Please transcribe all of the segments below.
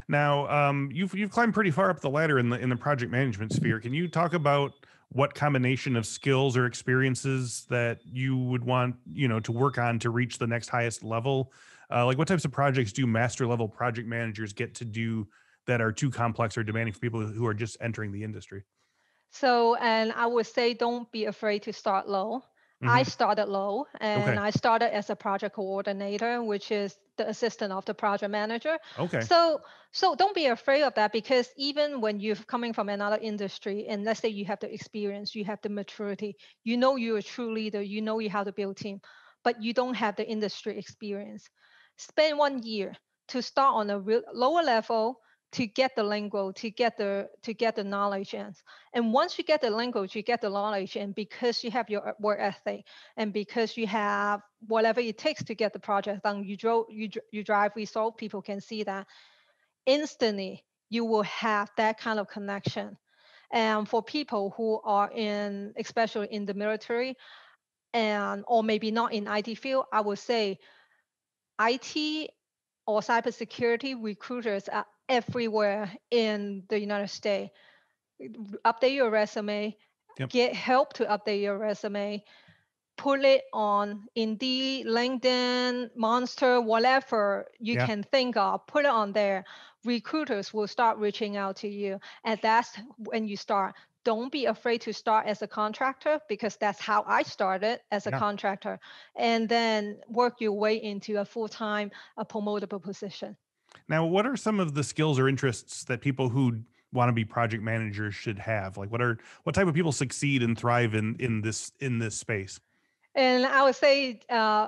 Now, you've climbed pretty far up the ladder in the project management sphere. Can you talk about what combination of skills or experiences that you would want, to work on to reach the next highest level? Like what types of projects do master level project managers get to do that are too complex or demanding for people who are just entering the industry? So, and I would say don't be afraid to start low. I Hmm. started low and Okay. I started as a project coordinator, which is the assistant of the project manager. Okay. So don't be afraid of that because even when you're coming from another industry and let's say you have the experience, you have the maturity, you know you're a true leader, you know you how to build team, but you don't have the industry experience. Spend 1 year to start on a lower level to get the lingo, to get the knowledge in. And once you get the language, you get the knowledge, and because you have your work ethic, and because you have whatever it takes to get the project done, you drive result. People can see that instantly. You will have that kind of connection. And for people who are in, especially in the military, and or maybe not in IT field, I would say IT or cybersecurity recruiters are everywhere in the United States. Update your resume, Yep. get help to update your resume, put it on Indeed, LinkedIn, Monster, whatever you Yeah. can think of, put it on there. Recruiters will start reaching out to you. And that's when you start. Don't be afraid to start as a contractor because that's how I started as a Yeah. contractor. And then work your way into a full-time, a promotable position. Now, what are some of the skills or interests that people who want to be project managers should have? Like, what type of people succeed and thrive in this space? And I would say,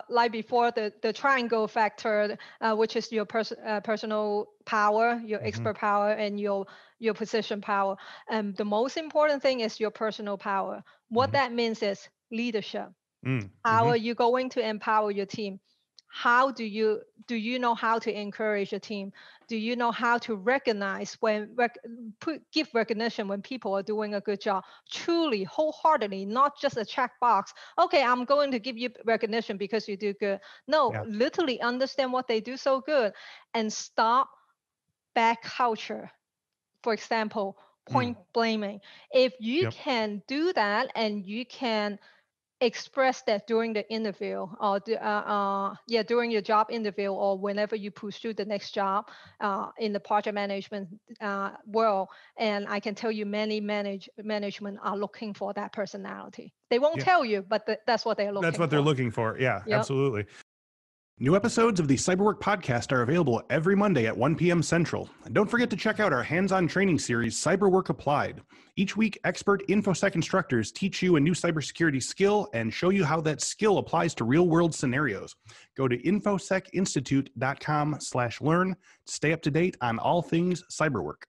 like before, the triangle factor, which is your personal power, your Hmm. expert power, and your position power. And the most important thing is your personal power. What Hmm. that means is leadership. How Hmm. are you going to empower your team? How do you know how to encourage your team? Do you know how to recognize give recognition when people are doing a good job, truly, wholeheartedly, not just a checkbox? Okay, I'm going to give you recognition because you do good. No, Yeah. literally understand what they do so good and stop bad culture. For example, Mm. point blaming. If you Yep. can do that and you can express that during the interview or during your job interview or whenever you pursue the next job in the project management world, and I can tell you many management are looking for that personality. They won't Yeah. tell you, but that's what they're That's looking what they're for. looking for. Yeah, Yep. absolutely. New episodes of the Cyberwork podcast are available every Monday at 1 p.m. Central. And don't forget to check out our hands-on training series, Cyberwork Applied. Each week, expert InfoSec instructors teach you a new cybersecurity skill and show you how that skill applies to real-world scenarios. Go to infosecinstitute.com/learn to stay up to date on all things cyberwork.